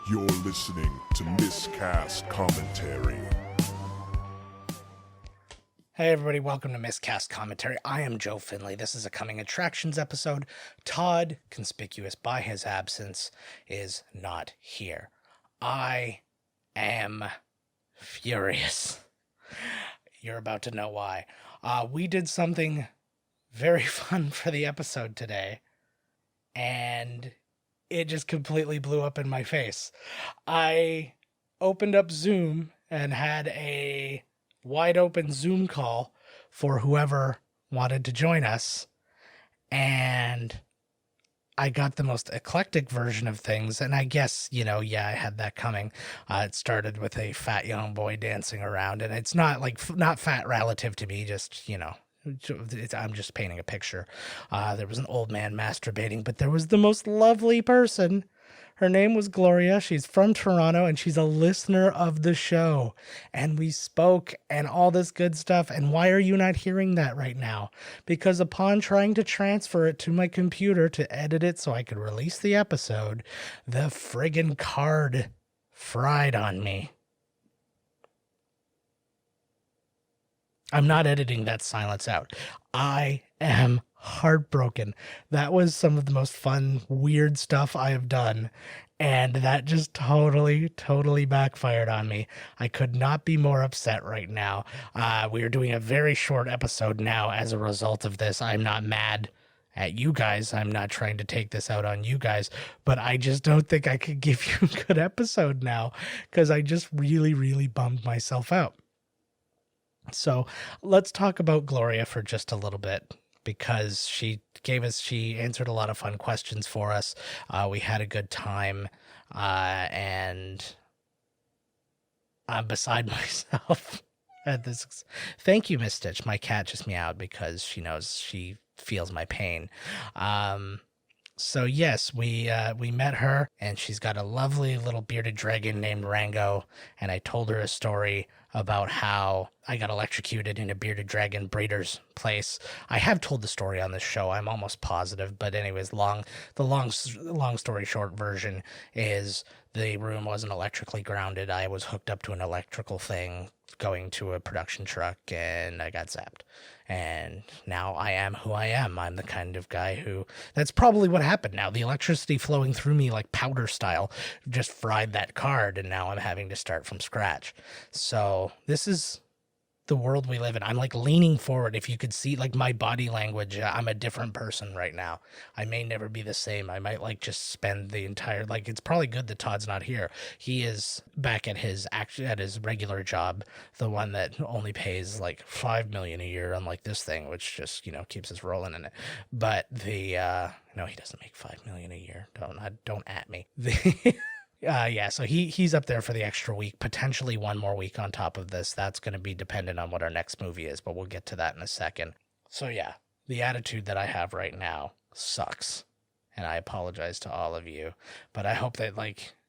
You're listening to Miscast Commentary. Hey everybody, welcome to Miscast Commentary. I am Joe Finley. This is a Coming Attractions episode. Todd, conspicuous by his absence, is not here. I am furious. You're about to know why. We did something very fun for the episode today, and it just completely blew up in my face. I opened up Zoom and had a wide open Zoom call for whoever wanted to join us, and I got the most eclectic version of things. And I guess, I had that coming. It started with a fat young boy dancing around, and it's not not fat relative to me, just, I'm just painting a picture. There was an old man masturbating, but there was the most lovely person. Her name was Gloria. She's from Toronto, and she's a listener of the show. And we spoke and all this good stuff. And why are you not hearing that right now? Because upon trying to transfer it to my computer to edit it so I could release the episode, the friggin' card fried on me. I'm not editing that silence out. I am heartbroken. That was some of the most fun, weird stuff I have done. And that just totally backfired on me. I could not be more upset right now. We are doing a very short episode now as a result of this. I'm not mad at you guys. I'm not trying to take this out on you guys, but I just don't think I could give you a good episode now because I just really bummed myself out. So let's talk about Gloria for just a little bit, because she answered a lot of fun questions for us. We had a good time, and I'm beside myself at this. Thank you, Miss Stitch. My cat just meowed because she knows she feels my pain. So yes, we met her, and she's got a lovely little bearded dragon named Rango, and I told her a story about how I got electrocuted in a bearded dragon breeder's place. I have told the story on this show, I'm almost positive, but anyways, the long story short version is the room wasn't electrically grounded. I was hooked up to an electrical thing going to a production truck, and I got zapped. And now I am who I am. I'm the kind of guy that's probably what happened now. The electricity flowing through me like powder style just fried that card, and now I'm having to start from scratch. So this is the world we live in. I'm leaning forward. If you could see my body language, I'm a different person right now. I may never be the same. I might just spend the entire, it's probably good that Todd's not here. He is back at his regular job, the one that only pays $5 million a year, unlike this thing, which just, keeps us rolling in it. But no, he doesn't make $5 million a year. Don't at me. So he's up there for the extra week, potentially one more week on top of this. That's going to be dependent on what our next movie is, but we'll get to that in a second. So yeah, the attitude that I have right now sucks, and I apologize to all of you, but I hope that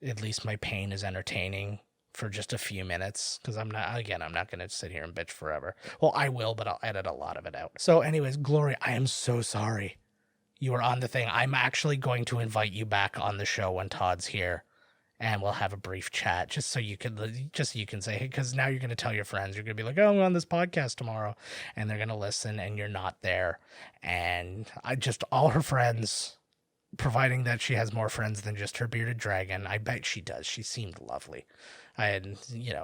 at least my pain is entertaining for just a few minutes, because I'm not going to sit here and bitch forever. Well, I will, but I'll edit a lot of it out. So anyways, Gloria, I am so sorry you were on the thing. I'm actually going to invite you back on the show when Todd's here, and we'll have a brief chat just so you can say, hey, because now you're going to tell your friends. You're going to be like, oh, I'm on this podcast tomorrow, and they're going to listen, and you're not there. And all her friends, providing that she has more friends than just her bearded dragon. I bet she does. She seemed lovely.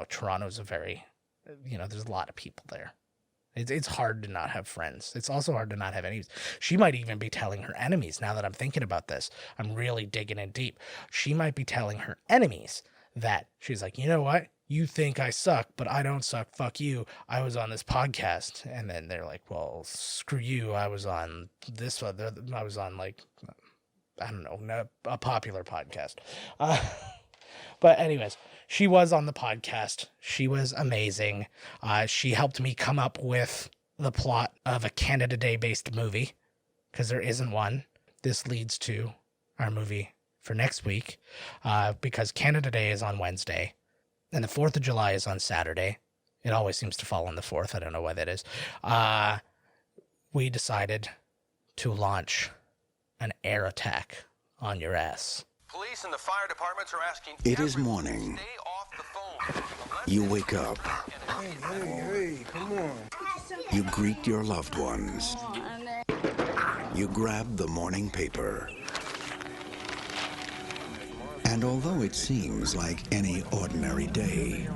Toronto's a very, there's a lot of people there. It's hard to not have friends. It's also hard to not have enemies. She might even be telling her enemies, now that I'm thinking about this, I'm really digging in deep. She might be telling her enemies that she's like, you know what? You think I suck, but I don't suck. Fuck you. I was on this podcast. And then they're like, well, screw you. I was on this one. I was on I don't know, a popular podcast. But anyways, she was on the podcast. She was amazing. She helped me come up with the plot of a Canada Day based movie, because there isn't one. This leads to our movie for next week, because Canada Day is on Wednesday and the 4th of July is on Saturday. It always seems to fall on the 4th. I don't know why that is. We decided to launch an air attack on your ass. Police and the fire departments are asking. It is morning. Stay off the phone. You wake up. Hey, come on. You greet your loved ones. You grab the morning paper. And although it seems like any ordinary day,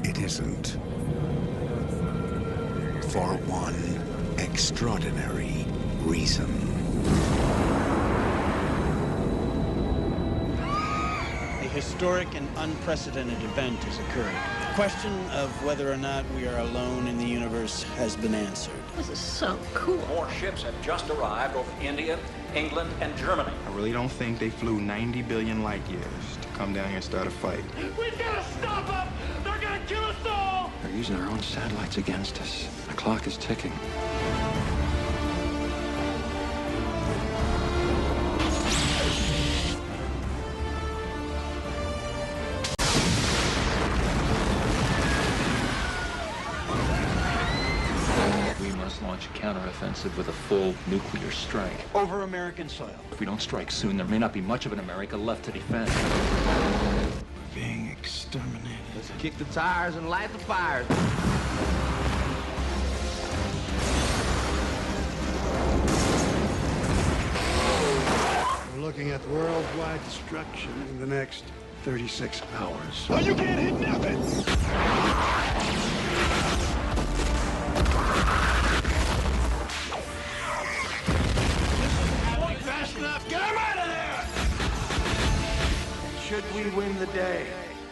it isn't. For one extraordinary reason. A historic and unprecedented event is occurring. The question of whether or not we are alone in the universe has been answered. This is so cool. More ships have just arrived over India, England, and Germany. I really don't think they flew 90 billion light years to come down here and start a fight. We've got to stop them! They're gonna kill us all! They're using our own satellites against us. The clock is ticking. Launch a counteroffensive with a full nuclear strike. Over American soil. If we don't strike soon, there may not be much of an America left to defend. We're being exterminated. Let's kick the tires and light the fires. We're looking at worldwide destruction in the next 36 hours. Oh, you can't hit nothing! Get him out of there! Should we win the day,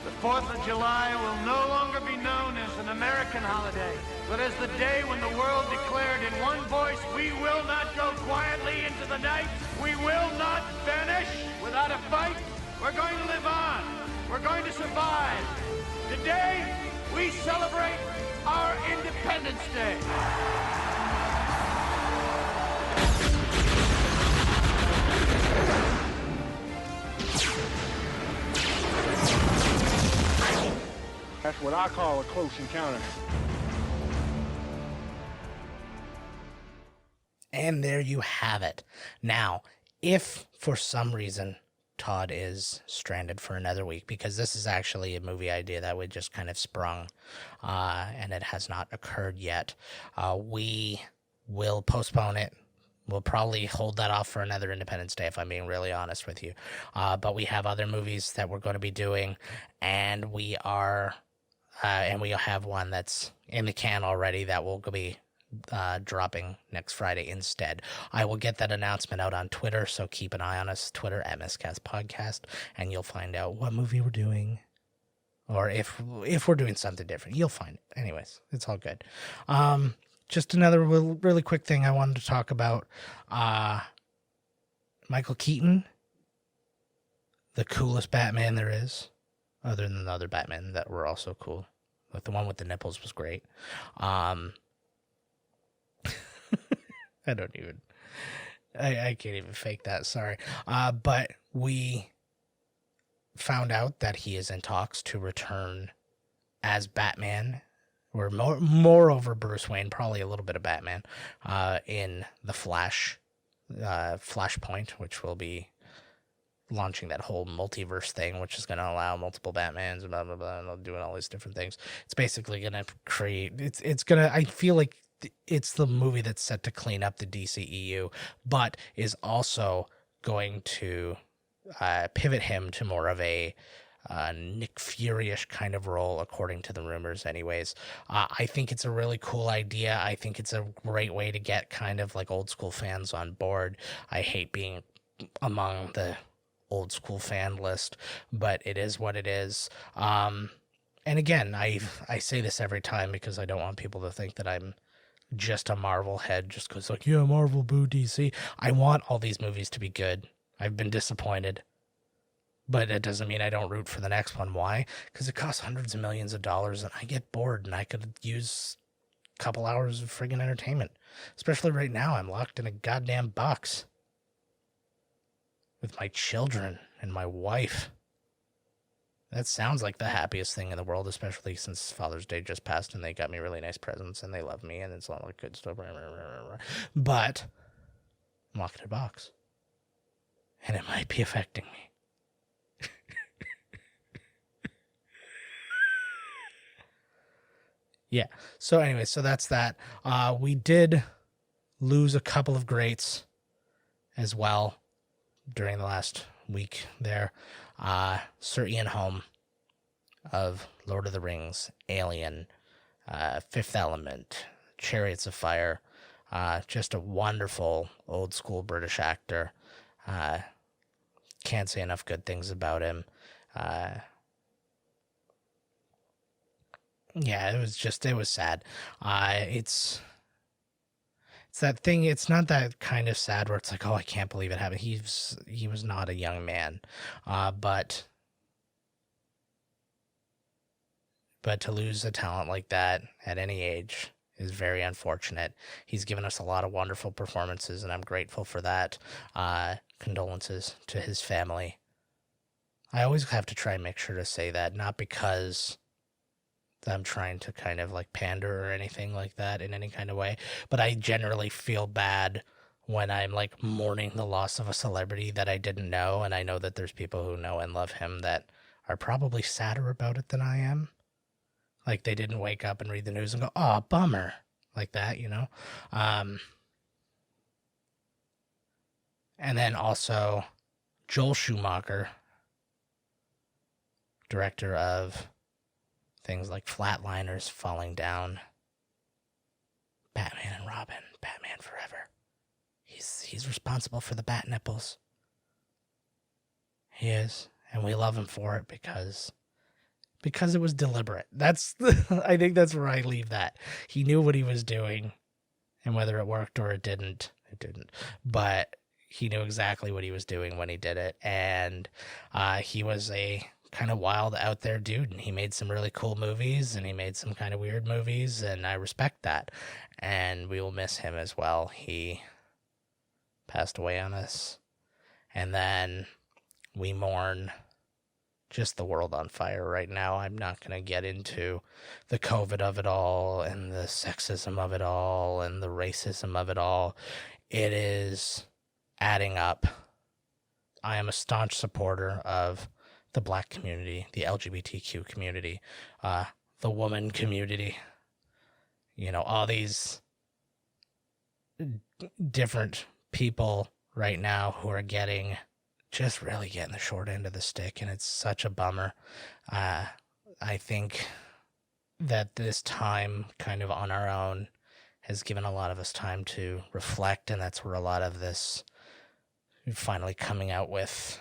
The 4th of July will no longer be known as an American holiday, but as the day when the world declared in one voice, we will not go quietly into the night. We will not vanish without a fight. We're going to live on. We're going to survive. Today, we celebrate our Independence Day. that's what I call a close encounter. And there you have it. Now, if for some reason Todd is stranded for another week, because this is actually a movie idea that we just kind of sprung, and it has not occurred yet, we will postpone it. We'll probably hold that off for another Independence Day, if I'm being really honest with you. But we have other movies that we're going to be doing, and we have one that's in the can already that will be dropping next Friday instead. I will get that announcement out on Twitter, so keep an eye on us, Twitter at miscastpodcast, and you'll find out what movie we're doing, or if we're doing something different. You'll find it. Anyways, it's all good. Just another really quick thing I wanted to talk about. Michael Keaton, the coolest Batman there is, other than the other Batman that were also cool. Like the one with the nipples was great. I can't even fake that, sorry. But we found out that he is in talks to return as Batman, or moreover Bruce Wayne, probably a little bit of Batman, in the Flashpoint, which will be launching that whole multiverse thing, which is going to allow multiple Batmans and blah, blah, blah, and doing all these different things. It's basically going to create, I feel like it's the movie that's set to clean up the DCEU, but is also going to pivot him to more of a Nick Fury-ish kind of role, according to the rumors anyways. I think it's a really cool idea. I think it's a great way to get kind of like old school fans on board. I hate being among the old school fan list, but it is what it is. And again, I say this every time because I don't want people to think that I'm just a Marvel head just because, like, yeah, Marvel, boo, DC. I want all these movies to be good. I've been disappointed, but it doesn't mean I don't root for the next one. Why? Because it costs hundreds of millions of dollars, and I get bored, and I could use a couple hours of friggin' entertainment. Especially right now, I'm locked in a goddamn box with my children and my wife. That sounds like the happiest thing in the world, especially since Father's Day just passed and they got me really nice presents and they love me and it's all like good stuff. But I'm locked in a box. and it might be affecting me. Yeah. So anyway, so that's that. We did lose a couple of greats as well during the last week there. Sir Ian Holm of Lord of the Rings, Alien, Fifth Element, Chariots of Fire. Just a wonderful old school British actor. Can't say enough good things about him. Yeah, it was sad. It's that thing. It's not that kind of sad where it's like, oh, I can't believe it happened. He was not a young man, but to lose a talent like that at any age is very unfortunate. He's given us a lot of wonderful performances, and I'm grateful for that. Condolences to his family. I always have to try and make sure to say that, not because I'm trying to kind of like pander or anything like that in any kind of way, but I generally feel bad when I'm like mourning the loss of a celebrity that I didn't know, and I know that there's people who know and love him that are probably sadder about it than I am. Like they didn't wake up and read the news and go, oh, bummer, like that, you know? And then also Joel Schumacher, director of things like Flatliners, Falling Down, Batman and Robin, Batman Forever. He's responsible for the bat nipples. He is, and we love him for it because it was deliberate. I think that's where I leave that. He knew what he was doing, and whether it worked or it didn't. But he knew exactly what he was doing when he did it, and he was a kind of wild out there dude, and he made some really cool movies, and he made some kind of weird movies, and I respect that, and we will miss him as well. He passed away on us, and then we mourn just the world on fire right now. I'm not going to get into the COVID of it all, and the sexism of it all, and the racism of it all. It is adding up. I am a staunch supporter of the Black community, the LGBTQ community, the woman community, you know, all these different people right now who are really getting the short end of the stick, and it's such a bummer. I think that this time kind of on our own has given a lot of us time to reflect, and that's where a lot of this finally coming out with,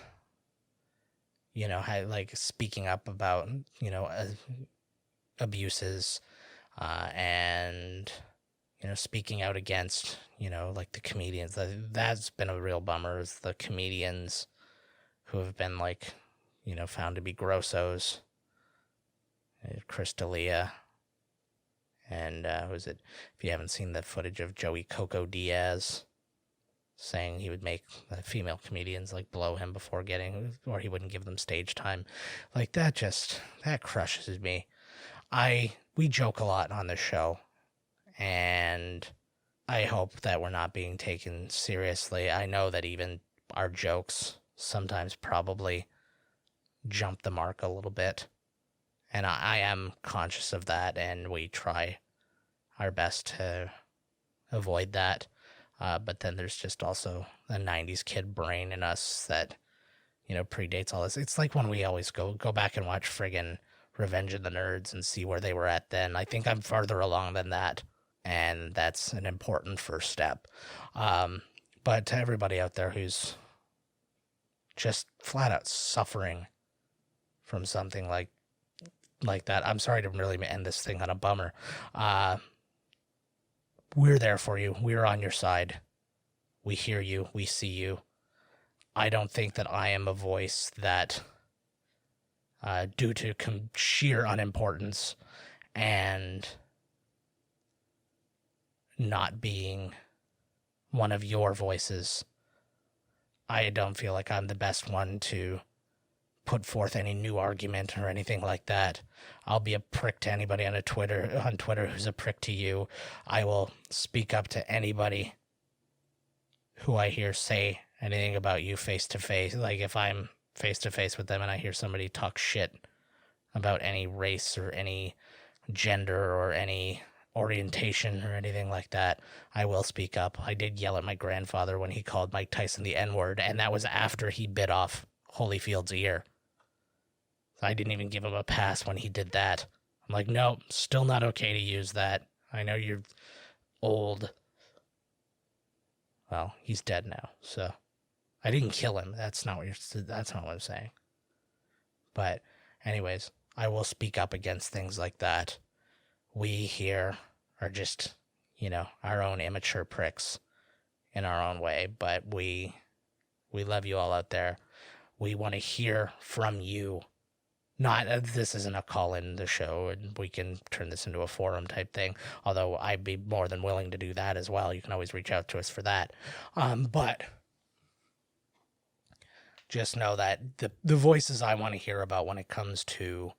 you know, like speaking up about, you know, abuses, and, you know, speaking out against, you know, like the comedians. That's been a real bummer, is the comedians who have been, like, you know, found to be grossos. Chris D'Elia, and who's it? If you haven't seen the footage of Joey Coco Diaz saying he would make female comedians like blow him before or he wouldn't give them stage time, like that crushes me. We joke a lot on this show, and I hope that we're not being taken seriously. I know that even our jokes sometimes probably jump the mark a little bit, and I am conscious of that, and we try our best to avoid that. But then there's just also a 90s kid brain in us that, you know, predates all this. It's like when we always go back and watch friggin' Revenge of the Nerds and see where they were at then. I think I'm farther along than that, and that's an important first step. But to everybody out there who's just flat out suffering from something like that, I'm sorry to really end this thing on a bummer. We're there for you. We're on your side. We hear you. We see you. I don't think that I am a voice that, due to sheer unimportance and not being one of your voices, I don't feel like I'm the best one to put forth any new argument or anything like that. I'll be a prick to anybody on Twitter who's a prick to you. I will speak up to anybody who I hear say anything about you face to face. Like if I'm face to face with them and I hear somebody talk shit about any race or any gender or any orientation or anything like that, I will speak up. I did yell at my grandfather when he called Mike Tyson the N-word, and that was after he bit off Holyfield's ear. I didn't even give him a pass when he did that. I'm like, no, still not okay to use that. I know you're old. Well, he's dead now, so I didn't kill him. That's not what I'm saying. But anyways, I will speak up against things like that. We here are just, our own immature pricks in our own way, but we love you all out there. We want to hear from you. Not, this isn't a call in the show, and we can turn this into a forum type thing, although I'd be more than willing to do that as well. You can always reach out to us for that. But just know that the voices I want to hear about when it comes to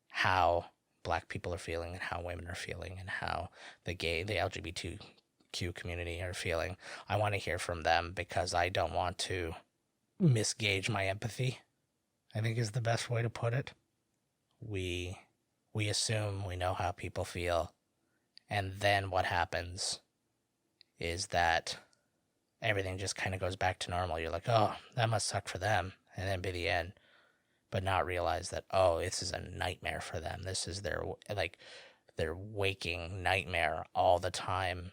how Black people are feeling and how women are feeling and how the LGBTQ community are feeling, I want to hear from them, because I don't want to misgauge my empathy, I think is the best way to put it. We assume we know how people feel, and then what happens is that everything just kind of goes back to normal. You're like, oh, that must suck for them, and then be the end. But not realize that, oh, this is a nightmare for them. This is their waking nightmare all the time.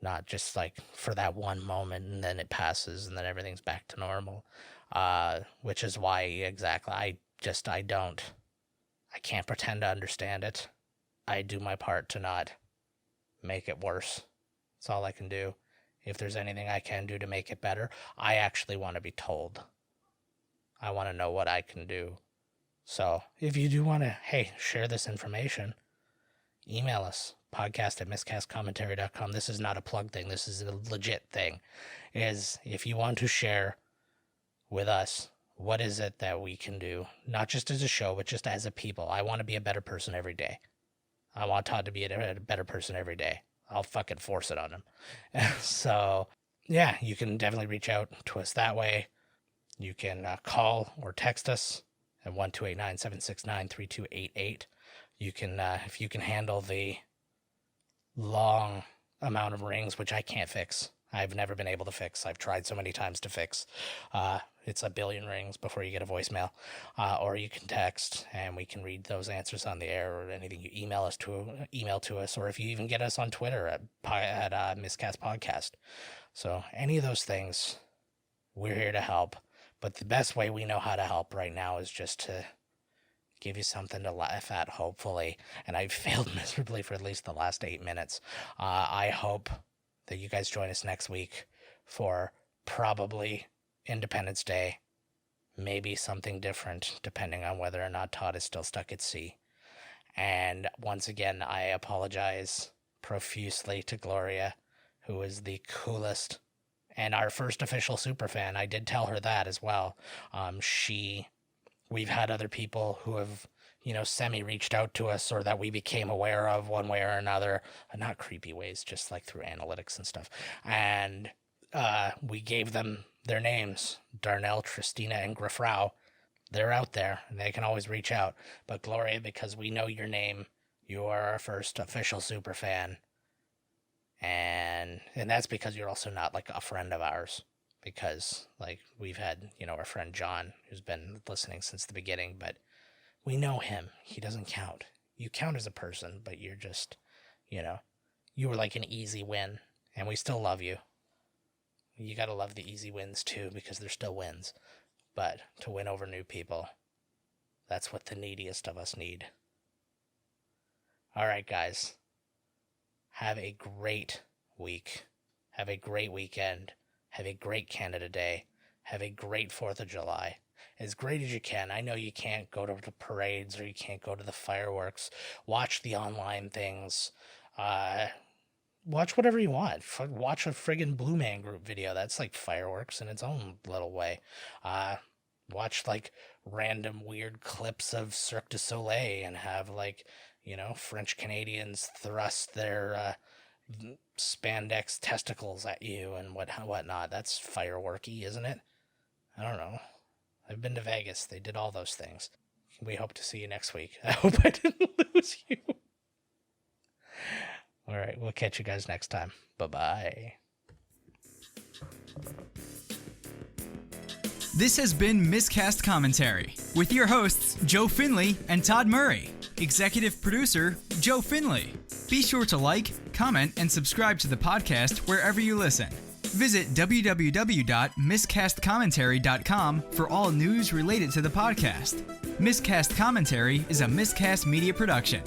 Not just like for that one moment and then it passes and then everything's back to normal. Which is why exactly I can't pretend to understand it. I do my part to not make it worse. That's all I can do. If there's anything I can do to make it better, I actually want to be told. I want to know what I can do. So if you do want to, share this information, email us, podcast@miscastcommentary.com. This is not a plug thing. This is a legit thing. Is if you want to share with us, what is it that we can do? Not just as a show, but just as a people. I want to be a better person every day. I want Todd to be a better person every day. I'll fucking force it on him. So, yeah, you can definitely reach out to us that way. You can call or text us at 1-289-769-3288. You can, if you can handle the long amount of rings, which I can't fix. I've never been able to fix. I've tried so many times to fix. It's a billion rings before you get a voicemail. Or you can text, and we can read those answers on the air, or anything you email to us, or if you even get us on Twitter at Miscast Podcast. So any of those things, we're here to help. But the best way we know how to help right now is just to give you something to laugh at, hopefully. And I've failed miserably for at least the last 8 minutes. I hope that you guys join us next week for probably Independence Day. Maybe something different, depending on whether or not Todd is still stuck at sea. And once again, I apologize profusely to Gloria, who is the coolest and our first official superfan. I did tell her that as well. We've had other people who have, semi-reached out to us, or that we became aware of one way or another. Not creepy ways, just like through analytics and stuff. And we gave them their names, Darnell, Tristina, and Griffrau. They're out there, and they can always reach out. But Gloria, because we know your name, you are our first official superfan. And that's because you're also not like a friend of ours, because like we've had, our friend John, who's been listening since the beginning, but we know him. He doesn't count. You count as a person, but you're just, you were like an easy win, and we still love you. You got to love the easy wins too, because they're still wins. But to win over new people, that's what the neediest of us need. All right, guys. Have a great week. Have a great weekend. Have a great Canada Day. Have a great 4th of July. As great as you can. I know you can't go to the parades, or you can't go to the fireworks. Watch the online things. Watch whatever you want. Watch a friggin' Blue Man Group video. That's like fireworks in its own little way. Watch like random weird clips of Cirque du Soleil and have like, French Canadians thrust their, spandex testicles at you and whatnot. That's fireworky, isn't it? I don't know. I've been to Vegas. They did all those things. We hope to see you next week. I hope I didn't lose you. All right, we'll catch you guys next time. Bye-bye. This has been Miscast Commentary with your hosts, Joe Finley and Todd Murray. Executive producer, Joe Finley. Be sure to like, comment, and subscribe to the podcast wherever you listen. Visit www.miscastcommentary.com for all news related to the podcast. Miscast Commentary is a Miscast Media production.